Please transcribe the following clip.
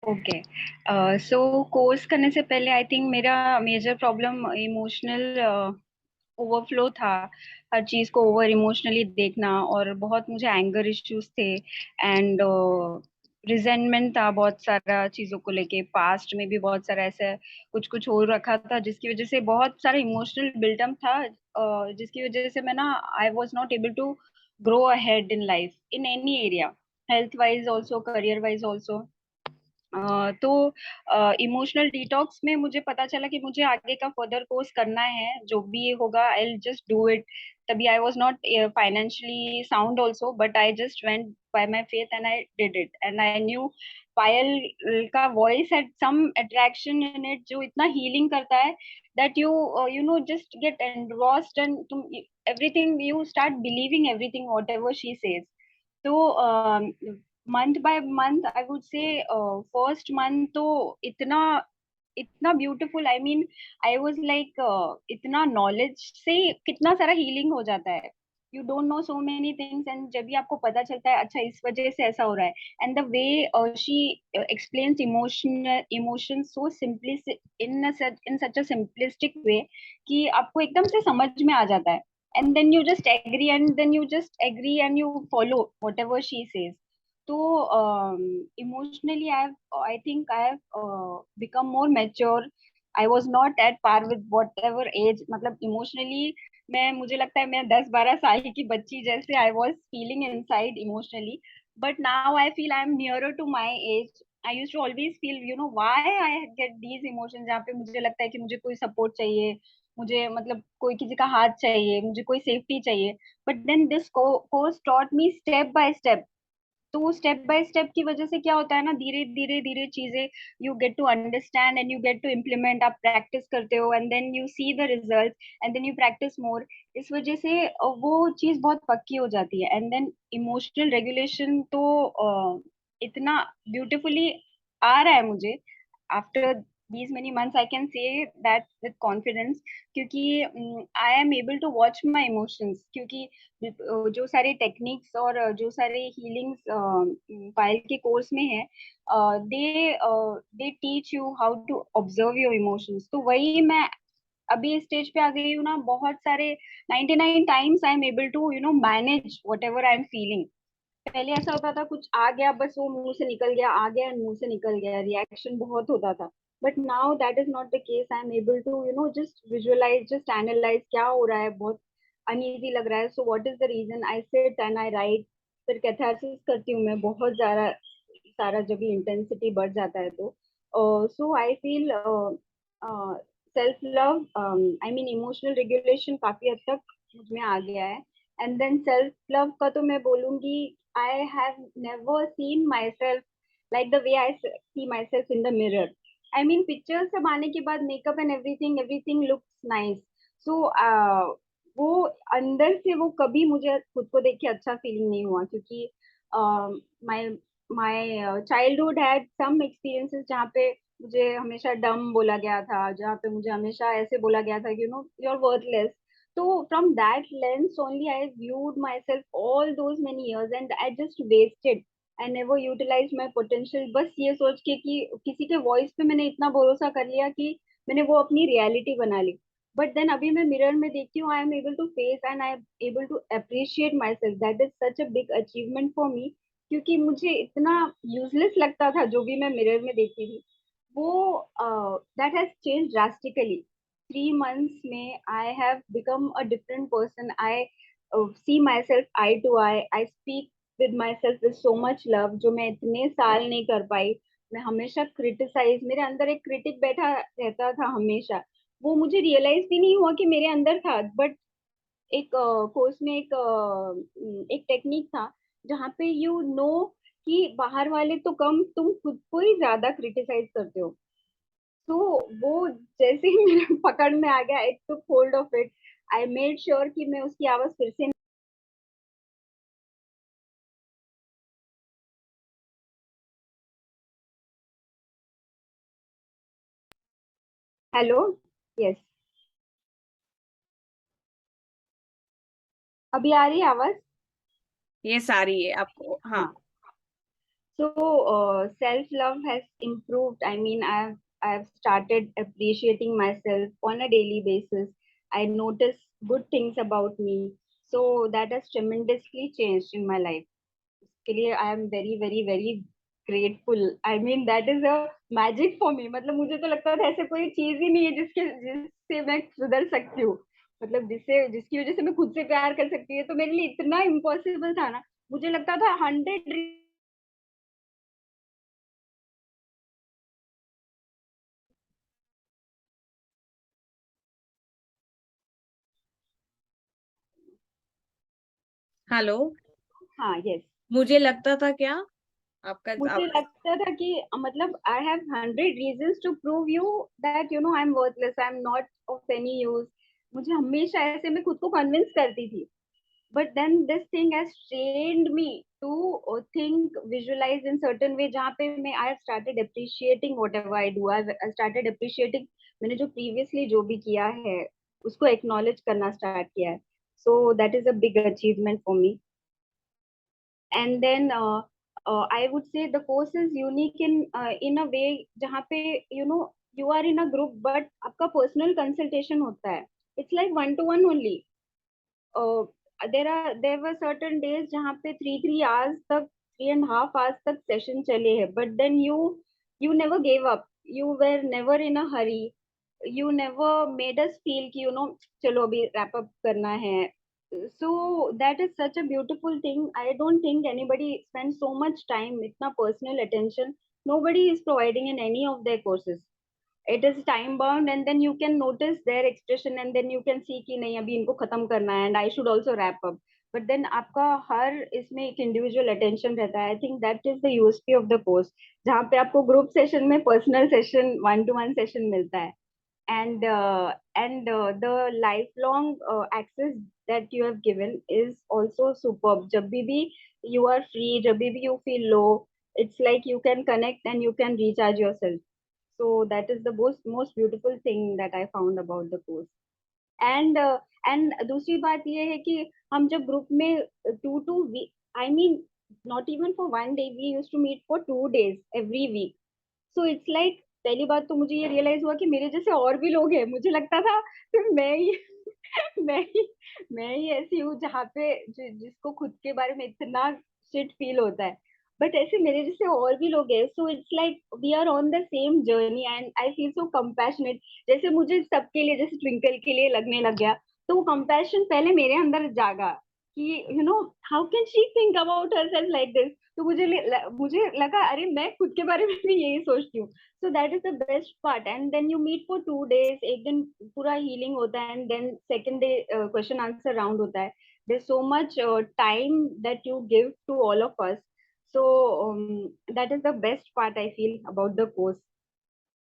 Okay. सो course करने से पहले आई थिंक मेरा मेजर प्रॉब्लम इमोशनल ओवरफ्लो था। हर चीज को ओवर इमोशनली देखना, और बहुत मुझे एंगर इश्यूज थे, एंड रिजेंटमेंट था बहुत सारा चीजों को लेके। पास्ट में भी बहुत सारा ऐसा कुछ कुछ हो रखा था जिसकी वजह से बहुत सारा इमोशनल बिल्डअप था, जिसकी वजह से मैं ना I was not able to grow ahead in life in any area, health wise also, career wise also. तो इमोशनल डिटॉक्स में मुझे पता चला कि मुझे आगे का फर्दर कोर्स करना है, जो भी होगा I will just do it. तभी I was not financially sound also, but I just went by my faith and I did it, and I knew Payal का voice had some attraction in it, जो इतना healing करता है that you know just get engrossed, and तुम everything you start believing everything whatever she says. तो month by month I would say, first month तो इतना इतना beautiful, I mean I was like, इतना knowledge से कितना सारा healing हो जाता है। You don't know so many things, and जब भी आपको पता चलता है अच्छा इस वजह से ऐसा हो रहा है, and the way she explains emotion so simply, in such a simplistic way, कि आपको एकदम से समझ में आ जाता है, and then you just agree, and then you just agree and you follow whatever she says. So emotionally I think I have become more mature. I was not at par with whatever age, मतलब emotionally मैं, मुझे लगता है मैं 10-12 साल की बच्ची जैसे I was feeling inside emotionally, but now I feel I am nearer to my age. I used to always feel, you know, why I get these emotions, जहाँ पे मुझे लगता है कि मुझे कोई सपोर्ट चाहिए, मुझे मतलब कोई किसी का हाथ चाहिए, मुझे कोई सेफ्टी चाहिए। But then this course taught me step by step. तो स्टेप बाय स्टेप की वजह से क्या होता है ना, धीरे धीरे धीरे चीजें you get to understand and you get to implement. आप प्रैक्टिस करते हो and then you see the result, and then you practice more. इस वजह से वो चीज बहुत पक्की हो जाती है। एंड देन इमोशनल रेगुलेशन तो इतना ब्यूटिफुली आ रहा है मुझे after these many months. I can say that with confidence, क्योंकि I am able to watch my emotions, क्योंकि जो सारे टेक्निक्स और जो सारे हीलिंग्स पायल के कोर्स में है, they teach you how to observe your emotions. तो वही मैं अभी इस स्टेज पे आ गई हूँ ना, बहुत सारे 99 times I am able to you know manage whatever I am feeling. पहले ऐसा होता था, कुछ आ गया बस वो मुंह से निकल गया, आ गया मुंह से निकल गया, रिएक्शन बहुत होता था। But now that is not the case. I am able to you know just visualise, just analyse क्या हो रहा है, बहुत अनईजी लग रहा है, so what is the reason, I sit and I write. फिर कैथारसिस करती हूँ मैं बहुत ज्यादा सारा, जब भी इंटेंसिटी बढ़ जाता है तो। So I feel self love, I mean emotional regulation काफी हद तक मुझ में आ गया है। एंड देन सेल्फ लव का तो मैं बोलूंगी, I have never seen myself like the way I see myself in the mirror. I mean, pictures सब आने के बाद makeup and everything, everything looks nice. So, वो अंदर से वो कभी मुझे खुद को देख के अच्छा फीलिंग नहीं हुआ, क्योंकि my my childhood had some experiences जहाँ पे मुझे हमेशा डम बोला गया था, जहाँ पे मुझे हमेशा ऐसे बोला गया था कि you know you are worthless. So from that lens only, I viewed myself all those many years, and I just wasted. I never utilized my potential. बस ये सोच के कि किसी के वॉइस पे मैंने इतना भरोसा कर लिया कि मैंने वो अपनी रियलिटी बना ली। बट देन अभी मैं मिरर में देखती हूँ, I am able to face and I am able to appreciate myself. That is such a big achievement for me, क्योंकि मुझे इतना यूजलेस लगता था जो भी मैं मिरर में देखती थी। वो that has change drastically. 3 months में I have become a different person. I see myself eye to eye. I speak with myself with so much love, जो मैं इतने साल नहीं कर पाई। मैं हमेशा क्रिटिसाइज, मेरे अंदर एक क्रिटिक बैठा रहता था हमेशा। वो मुझे रियलाइज भी नहीं हुआ कि मेरे अंदर था। बट एक कोर्स में एक टेक्निक था जहाँ पे यू नो कि बाहर वाले तो कम, तुम खुद को ही ज्यादा क्रिटिसाइज करते हो। तो वो जैसे ही मेरे पकड़ में आ गया, it took hold of it. I made sure कि मैं उसकी आवाज फिर से। हेलो। यस। अभी आ रही है आवाज? ये सारी है आपको, हाँ। हाँ। So self love has improved. I mean, I've started appreciating myself on a daily basis. I notice good things about me. So that has tremendously changed in my life. के लिए I am very very very grateful. I mean that is a magic for me. मतलब मुझे तो लगता था ऐसे कोई चीज ही नहीं है जिससे मैं सुधर सकती हूँ. मतलब जिसकी वजह से मैं खुद से प्यार कर सकती हूँ. तो मेरे लिए इतना इम्पॉसिबल था ना. मुझे लगता था 100. हेलो। हाँ, यस. मुझे लगता था क्या आपका मुझे आवाज। लगता था कि मतलब I have 100 reasons to prove you that I am worthless, I am not of any use. मुझे हमेशा ऐसे मैं खुद को कन्विंस करती थी. But then this thing has trained me to think, visualize in certain way जहाँ पे मैं I have started appreciating whatever I do. I started appreciating मैंने जो previously जो भी किया है उसको acknowledge करना start किया है. So that is a big achievement for me. And then I would say the course is unique in a way जहाँ पे you are in a group but आपका personal consultation होता है. It's like one to one only. uh, there were certain days जहाँ पे 3 hours तक 3.5 hours तक session चले हैं, but then you never gave up. You were never in a hurry. You never made us feel कि चलो अभी wrap up करना है. So that is such a beautiful thing. I don't think anybody spends so much time, इतना personal attention. Nobody is providing in any of their courses. It is time bound and then you can notice their expression and then you can see कि नहीं अभी इनको खत्म करना है and I should also wrap up. But then आपका हर इसमें एक individual attention रहता है. I think that is the USP of the course. जहाँ पे आपको group session में personal session, one to one session मिलता है. And the lifelong access that you have given is also superb. जब भी you are free, जब भी you feel low, it's like you can connect and you can recharge yourself. So that is the most beautiful thing that I found about the course. And दूसरी बात ये है कि हम जब ग्रुप में 2 2 week, I mean not even for one day, we used to meet for 2 days every week. So it's like पहली बात तो मुझे ये रियलाइज हुआ कि मेरे जैसे और भी लोग हैं. मुझे लगता था सिर्फ मैं ही मैं ही मैं ही ऐसी हूँ जहाँ पे जिसको खुद के बारे में इतना शिट फील होता है. बट ऐसे मेरे जैसे और भी लोग हैं. So it's like we are on the same journey and I feel so compassionate. जैसे मुझे सबके लिए जैसे ट्विंकल के लिए लगने लग गया, तो वो कंपैशन पहले मेरे अंदर जागा कि how can she think about herself like this. तो मुझे लगा अरे मैं खुद के बारे में भी यही सोचती हूँ. So that is the best part. And then you meet for 2 days. एक दिन पूरा हीलिंग होता है and then second day question answer round होता है. there's so much time that you give to all of us. So that is the best part I feel about the course.